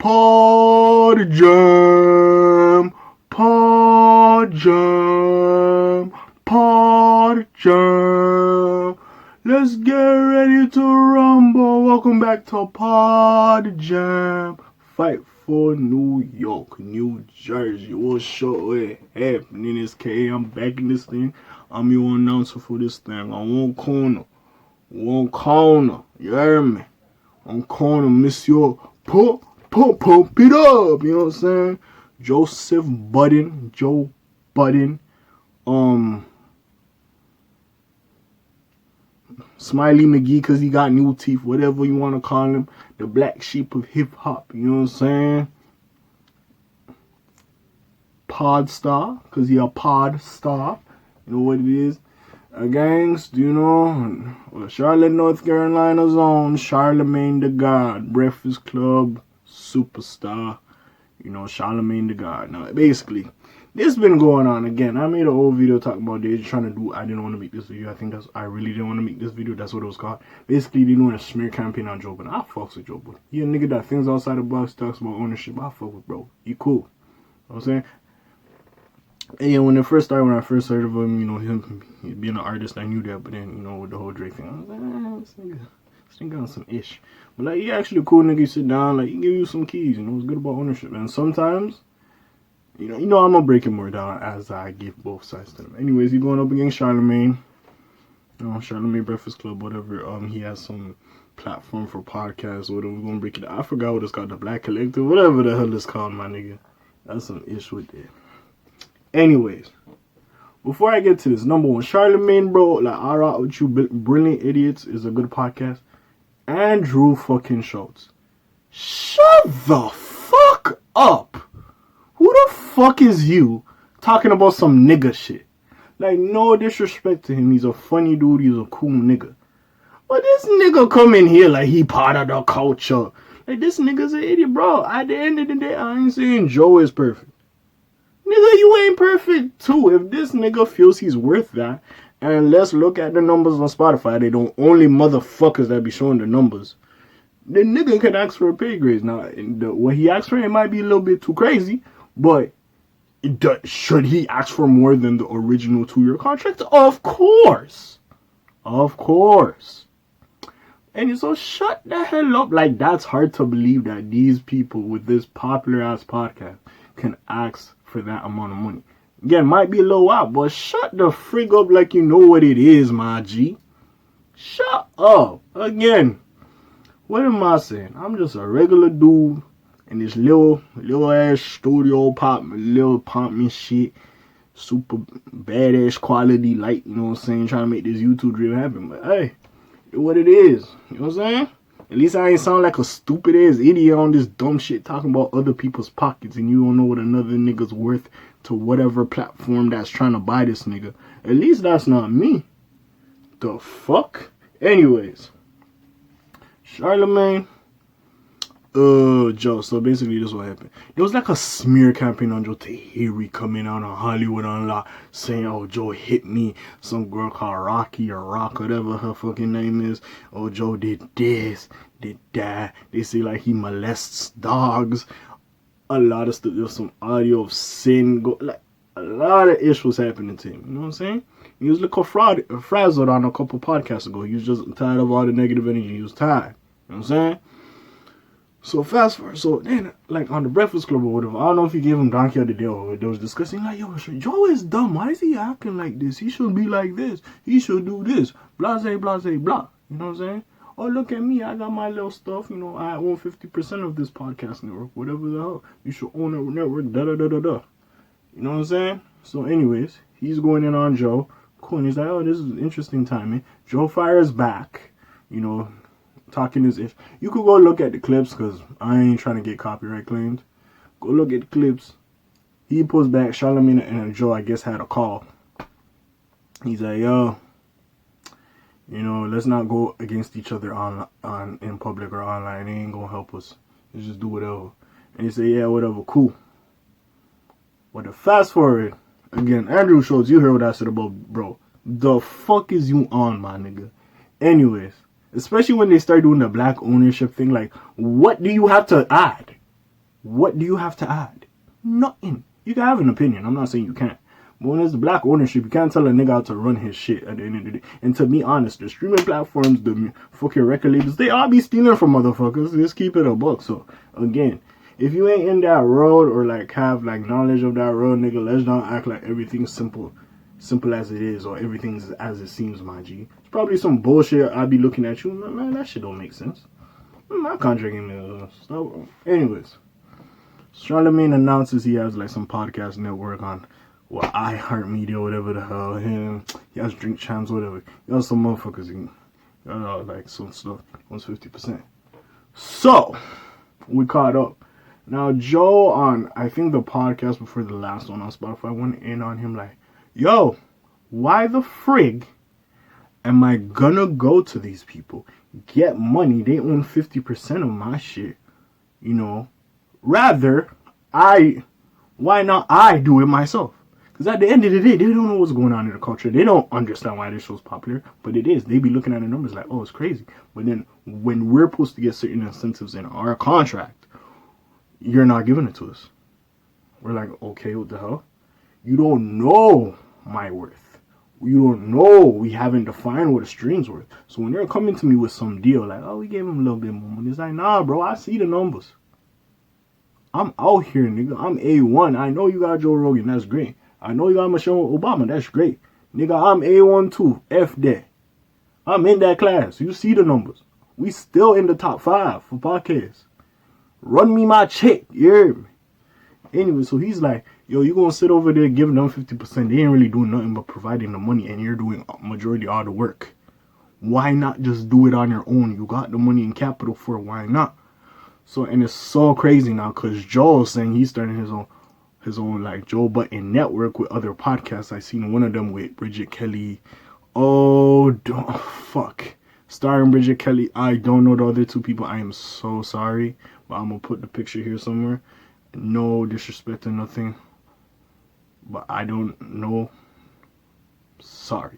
PodJam, PodJam, PodJam. Let's get ready to rumble. Welcome back to PodJam. Fight for New York, New Jersey. What's happening? It's K. I'm back in this thing. I'm your announcer for this thing. On one corner. You hear me? On corner, Monsieur Pump it up. You know what I'm saying? Joseph Budden, Joe Budden, Smiley McGee, cause he got new teeth, whatever you want to call him, the black sheep of hip hop. You know what I'm saying? Pod star, cause he a pod star. You know what it is? Gangs, do you know? Charlotte, North Carolina's own Charlemagne the God, Breakfast Club superstar. You know, Charlemagne the God. Now, basically, this been going on again. I made an old video talking about they trying to do. I didn't want to make this video. I really didn't want to make this video. That's what it was called. Basically, they doing a smear campaign on Joe Budden. I fucks with Joe Budden. He a nigga that thinks outside the box, talks about ownership. I fuck with bro. He cool. You know what I'm saying? And yeah, when I first heard of him, you know, him being an artist, I knew that. But then, you know, with the whole Drake thing, I was like, this nigga got some ish. But like, he actually a cool nigga. You sit down, like, he give you some keys. You know, it's good about ownership. And sometimes, you know, I'm gonna break it more down as I give both sides to them. Anyways, he going up against Charlemagne. You know, Charlemagne Breakfast Club, whatever. He has some platform for podcasts. Whatever. We're gonna break it down. I forgot what it's called, the Black Collective, whatever the hell it's called, my nigga. That's some ish with it. Anyways, before I get to this, number one, Charlemagne, bro, like, I rock with you, Brilliant Idiots is a good podcast. Andrew fucking Schultz. Shut the fuck up. Who the fuck is you talking about some nigga shit? Like, no disrespect to him. He's a funny dude. He's a cool nigga. But this nigga come in here like he part of the culture. Like, this nigga's an idiot, bro. At the end of the day, I ain't saying Joe is perfect. Nigga, you ain't perfect too. If this nigga feels he's worth that, and let's look at the numbers on Spotify. They don't only motherfuckers that be showing the numbers. The nigga can ask for a pay grade. Now, what he asked for, it might be a little bit too crazy, but should he ask for more than the original 2-year contract? Of course. Of course. And so shut the hell up. Like, that's hard to believe that these people with this popular ass podcast can ask for that amount of money. Again, might be a little out, but shut the frig up like you know what it is, my G. Shut up. Again, what am I saying? I'm just a regular dude in this little ass studio little apartment shit. Super badass quality light, you know what I'm saying? Trying to make this YouTube dream happen. But hey, what it is. You know what I'm saying? At least I ain't sound like a stupid ass idiot on this dumb shit talking about other people's pockets and you don't know what another nigga's worth to whatever platform that's trying to buy this nigga. At least that's not me. The fuck? Anyways, Charlemagne, Joe. So basically, this is what happened. There was like a smear campaign on Joe Tahiri coming out on Hollywood Unlocked saying, "Oh, Joe hit me." Some girl called Rocky or Rock, whatever her fucking name is. Oh, Joe did this, did that. They say like he molests dogs. A lot of stuff. There's some audio of sin. Like a lot of issues happening to him. You know what I'm saying? He was like frazzled on a couple podcasts ago. He was just tired of all the negative energy. He was tired. You know what I'm saying? So fast forward, so then, like, on the Breakfast Club or whatever, I don't know if he gave him Donkey of the Day or they was discussing, like, yo, Joe is dumb. Why is he acting like this? He should be like this. He should do this. Blase, blase, blah. You know what I'm saying? Oh, look at me. I got my little stuff. You know, I own 50% of this podcast network. Whatever the hell. You should own a network. Da-da-da-da-da. You know what I'm saying? So, anyways, he's going in on Joe. Cool. And he's like, oh, this is interesting timing. Joe fires back. You know, talking as if you could go look at the clips because I ain't trying to get copyright claimed. Go look at the clips. He pulls back. Charlemagne and Joe, I guess, had a call. He's like, yo, you know, let's not go against each other on in public or online. It ain't gonna help us. Let's just do whatever. And he said, yeah, whatever, cool. But the fast forward again, Andrew Schultz, you heard what I said about bro. The fuck is you on, my nigga? Anyways. Especially when they start doing the black ownership thing. Like, what do you have to add? What do you have to add? Nothing. You can have an opinion. I'm not saying you can't. But when there's black ownership, you can't tell a nigga how to run his shit at the end of the day. And to be honest, the streaming platforms, the fucking record labels, they all be stealing from motherfuckers. Just keep it a buck. So, again, if you ain't in that road or like have like knowledge of that road, nigga, let's not act like everything's simple as it is, or everything's as it seems, my G. It's probably some bullshit. I'll be looking at you, man, that shit don't make sense. My contract ain't stuff. Anyways, Charlemagne announces he has like some podcast network on iHeartMedia, whatever the hell. Him, he has Drink Champs, whatever. He has some motherfuckers. He got like some stuff. Wants 50%. So we caught up. Now Joe on I think the podcast before the last one on Spotify went in on him like, yo, why the frig am I gonna go to these people, get money, they own 50% of my shit, you know, rather, why not I do it myself? Because at the end of the day, they don't know what's going on in the culture, they don't understand why this show's popular, but it is, they be looking at the numbers like, oh, it's crazy, but then, when we're supposed to get certain incentives in our contract, you're not giving it to us. We're like, okay, what the hell? You don't know my worth. You don't know. We haven't defined what a stream's worth. So when they're coming to me with some deal, like, oh, we gave him a little bit more money. It's like, nah, bro, I see the numbers. I'm out here, nigga. I'm A1. I know you got Joe Rogan. That's great. I know you got Michelle Obama. That's great. Nigga, I'm A1 too. F that. I'm in that class. You see the numbers. We still in the top 5 for podcasts. Run me my check. You hear me? Anyway, so he's like, yo, you gonna sit over there giving them 50%. They ain't really doing nothing but providing the money, and you're doing majority of all the work. Why not just do it on your own? You got the money and capital for it. Why not? So, and it's so crazy now because Joel's saying he's starting his own like Joe Budden network with other podcasts. I seen one of them with Bridget Kelly. Oh, fuck. Starring Bridget Kelly. I don't know the other 2 people. I am so sorry, but I'm gonna put the picture here somewhere. No disrespect or nothing, but I don't know. Sorry.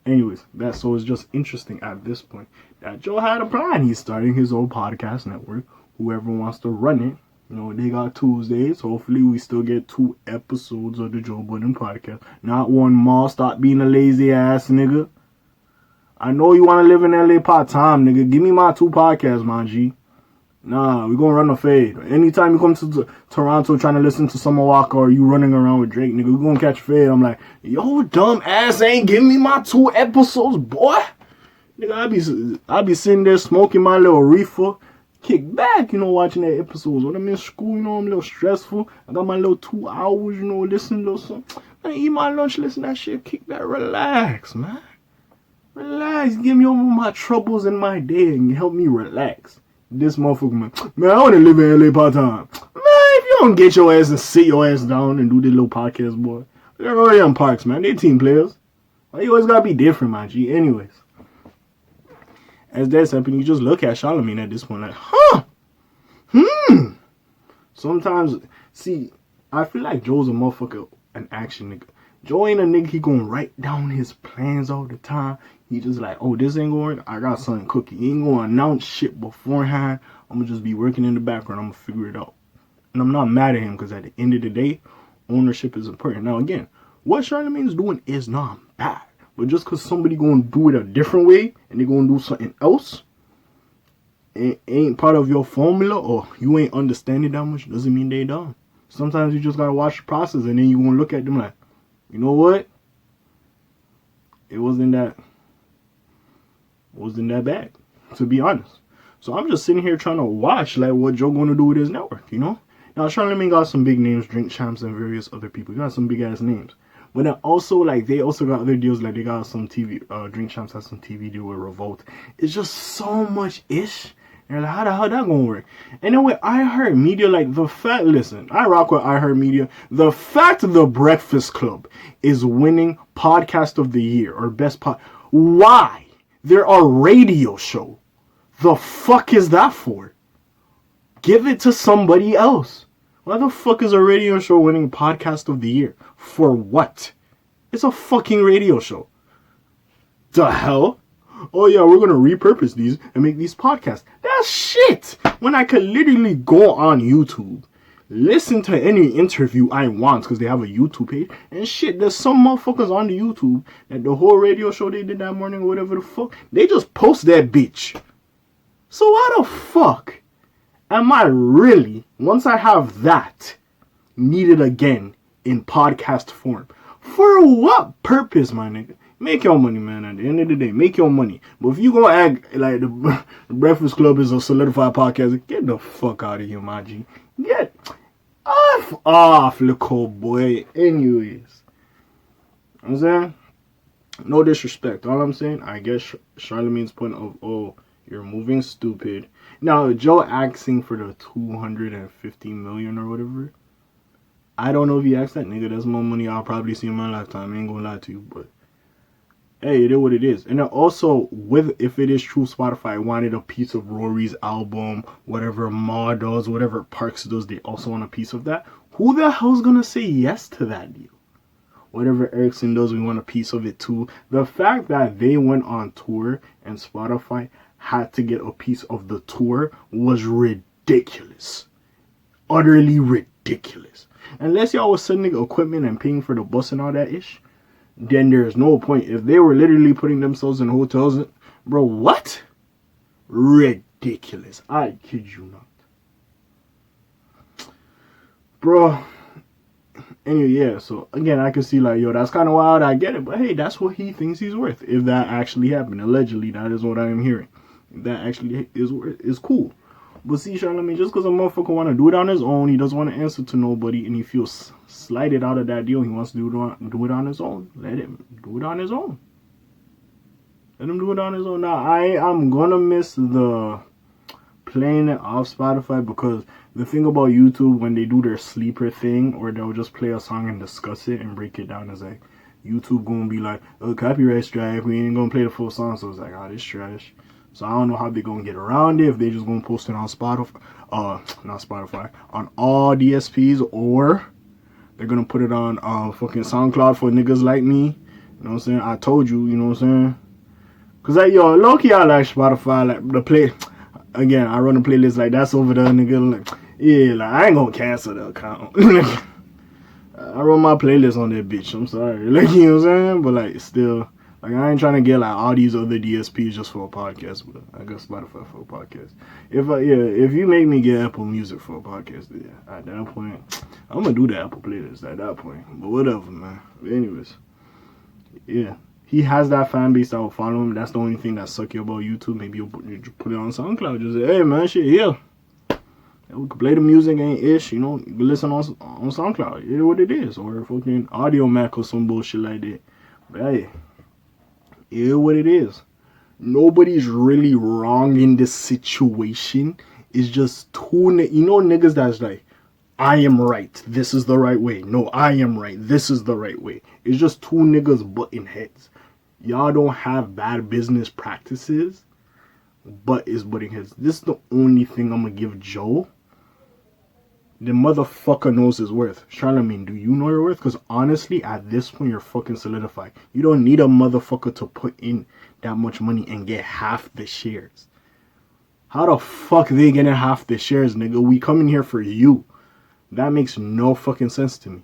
Anyways, so it's just interesting at this point that Joe had a plan. He's starting his own podcast network. Whoever wants to run it, you know, they got Tuesdays. Hopefully we still get 2 episodes of the Joe Budden podcast. Not one more. Stop being a lazy ass nigga. I know you want to live in LA part-time, nigga. Give me my 2 podcasts, my G. Nah, we gonna run a fade. Anytime you come to Toronto trying to listen to Summer Walker or you running around with Drake, nigga, we gonna catch a fade. I'm like, yo, dumb ass ain't giving me my 2 episodes, boy. Nigga, I be sitting there smoking my little reefer, kick back, you know, watching that episodes. When I'm in school, you know, I'm a little stressful. I got my little 2 hours, you know, listening to something. I eat my lunch, listen to that shit, kick back, relax, man. Relax, give me over my troubles in my day and help me relax. This motherfucker, man, I want to live in LA part-time. Man, if you don't get your ass and sit your ass down and do this little podcast, boy. They're already on Parks, man. They're team players. Why you always gotta be different, my G? Anyways. As that's happening, you just look at Charlemagne at this point like, Sometimes, see, I feel like Joe's a motherfucker, an action nigga. Joe ain't a nigga, he gonna write down his plans all the time. He just like, oh, this ain't going, I got something cooking. He ain't gonna announce shit beforehand. I'm gonna just be working in the background. I'm gonna figure it out. And I'm not mad at him because at the end of the day, ownership is important. Now, again, what Charlemagne's doing is not bad. But just because somebody gonna do it a different way and they gonna do something else, it ain't part of your formula or you ain't understanding that much, doesn't mean they dumb. Sometimes you just gotta watch the process and then you gonna look at them like, you know what? It wasn't that bad, to be honest. So I'm just sitting here trying to watch like what Joe gonna do with his network, you know? Now Charlemagne got some big names, Drink Champs and various other people. He got some big ass names. But then also like they also got other deals, like they got some TV, Drink Champs has some TV deal with Revolt. It's just so much ish. And like, how the hell that gonna work? And then with iHeartMedia, like the fact, listen, I rock with iHeartMedia. The fact The Breakfast Club is winning Podcast of the Year or Best Pod. Why? They're a radio show. The fuck is that for? Give it to somebody else. Why the fuck is a radio show winning Podcast of the Year? For what? It's a fucking radio show. The hell? Oh yeah, we're gonna repurpose these and make these podcasts. That's shit! When I could literally go on YouTube listen to any interview I want because they have a YouTube page. And shit, there's some motherfuckers on the YouTube that the whole radio show they did that morning or whatever the fuck, they just post that bitch. So why the fuck am I really, once I have that, needed again in podcast form? For what purpose, my nigga? Make your money, man. At the end of the day, make your money. But if you gonna act like the Breakfast Club is a solidified podcast, get the fuck out of here, my G. Get off, little boy. Anyways, I'm saying, no disrespect. All I'm saying, I guess Charlemagne's point of, oh, you're moving stupid. Now, Joe asking for the 250 million or whatever, I don't know if he asked that, nigga. That's more money I'll probably see in my lifetime. I ain't gonna lie to you, but hey, it is what it is. And then also, if it is true, Spotify wanted a piece of Rory's album, whatever Ma does, whatever Parks does, they also want a piece of that. Who the hell's gonna say yes to that deal? Whatever Erickson does, we want a piece of it too. The fact that they went on tour and Spotify had to get a piece of the tour was ridiculous. Utterly ridiculous. Unless y'all was sending equipment and paying for the bus and all that ish, then there's no point. If they were literally putting themselves in hotels, bro, what? Ridiculous. I kid you not. Bro. Anyway, yeah, so again, I can see like, yo, that's kind of wild, I get it, but hey, that's what he thinks he's worth. If that actually happened, allegedly, that is what I am hearing. If that actually is cool. But see, Charlemagne, just because a motherfucker want to do it on his own, he doesn't want to answer to nobody, and he feels slighted out of that deal, he wants to do it on his own. Let him do it on his own. Let him do it on his own. Now, I'm going to miss the playing it off Spotify, because the thing about YouTube, when they do their sleeper thing, or they'll just play a song and discuss it and break it down, is like, YouTube going to be like, oh, copyright strike, we ain't going to play the full song, so it's like, oh, this trash. So I don't know how they're going to get around it, if they just going to post it on Spotify, not Spotify, on all DSPs, or they're going to put it on fucking SoundCloud for niggas like me. You know what I'm saying? I told you, you know what I'm saying? Because, like, yo, low-key, I like Spotify, like, the play, again, I run a playlist like, that's over there, nigga, like, yeah, like, I ain't going to cancel the account. I run my playlist on that bitch, I'm sorry, like, you know what I'm saying? But, like, still, like, I ain't trying to get, like, all these other DSPs just for a podcast, but I got Spotify for a podcast. If you make me get Apple Music for a podcast, yeah, at that point, I'm going to do the Apple playlist at that point, but whatever, man. But anyways, yeah. He has that fan base that will follow him. That's the only thing that sucky about YouTube. Maybe you put it on SoundCloud. Just say, hey, man, shit, yeah. We can play the music and ish, you know. You can listen on SoundCloud. It is what it is. Or fucking Audio Mac or some bullshit like that. But hey, it is what it is. Nobody's really wrong in this situation. It's just two, you know, niggas that's like, I am right. This is the right way. No, I am right. This is the right way. It's just two niggas butting heads. Y'all don't have bad business practices, but is butting heads. This is the only thing I'm going to give Joe. The motherfucker knows his worth. Charlemagne, do you know your worth? Because honestly, at this point, you're fucking solidified. You don't need a motherfucker to put in that much money and get half the shares. How the fuck they getting half the shares, nigga? We coming here for you. That makes no fucking sense to me.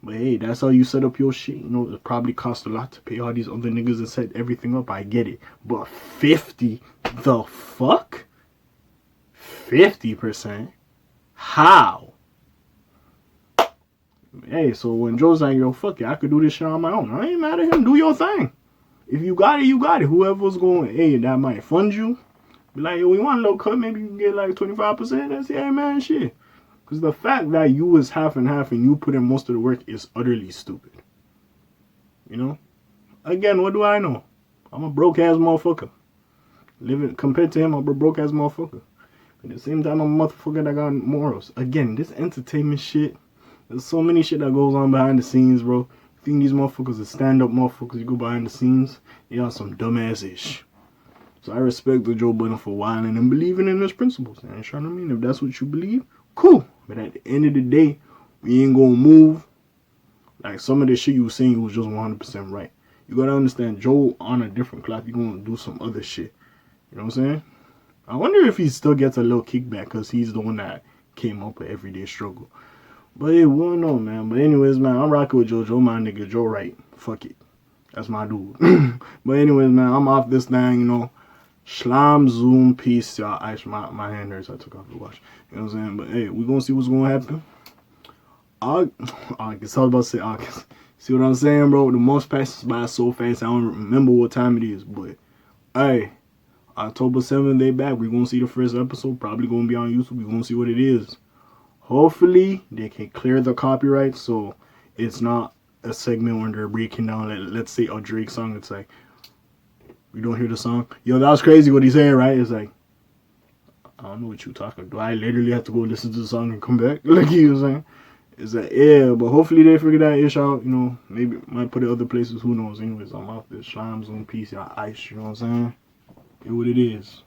But hey, that's how you set up your shit. You know, it probably cost a lot to pay all these other niggas and set everything up. I get it. But 50? The fuck? 50%? How? Hey, so when Joe's like, yo, fuck it, I could do this shit on my own. I ain't mad at him. Do your thing. If you got it, you got it. Whoever's going, hey, that might fund you. Be like, yo, we want a little cut. Maybe you can get like 25%. That's, yeah, man, shit. Because the fact that you was half and half and you put in most of the work is utterly stupid. You know? Again, what do I know? I'm a broke-ass motherfucker. Compared to him, I'm a broke-ass motherfucker. At the same time, I'm a motherfucker that got morals. Again, this entertainment shit, there's so many shit that goes on behind the scenes, bro. You think these motherfuckers are stand-up motherfuckers, you go behind the scenes, they are some dumbass-ish. So I respect the Joe Budden for whining and believing in his principles. And Charlemagne, if that's what you believe, cool. But at the end of the day, we ain't gonna move. Like some of the shit you was saying was just 100% right. You gotta understand, Joe on a different clock, you gonna do some other shit. You know what I'm saying? I wonder if he still gets a little kickback because he's the one that came up with everyday struggle. But yeah, we don't know, man. But anyways, man, I'm rocking with Joe, my nigga, Joe Wright. Fuck it. That's my dude. But anyways, man, I'm off this thing, you know. Schlam, zoom, peace, y'all. My hand hurts. I took off the watch. You know what I'm saying? But hey, we gonna see what's gonna happen. August. I was about to say August. See what I'm saying, bro? The month passes by so fast, I don't remember what time it is. But hey, October 7th, they back. We're gonna see the first episode. Probably gonna be on YouTube. We're gonna see what it is. Hopefully, they can clear the copyright so it's not a segment when they're breaking down, let's say, a Drake song. It's like, we don't hear the song. Yo, that was crazy what he's saying, right? It's like, I don't know what you talking. Do I literally have to go listen to the song and come back? Like he was saying. It's like, yeah, but hopefully they figure that ish out. You know, maybe might put it other places. Who knows? Anyways, I'm off this. Slimes on peace, y'all. Ice, you know what I'm saying? It what it is.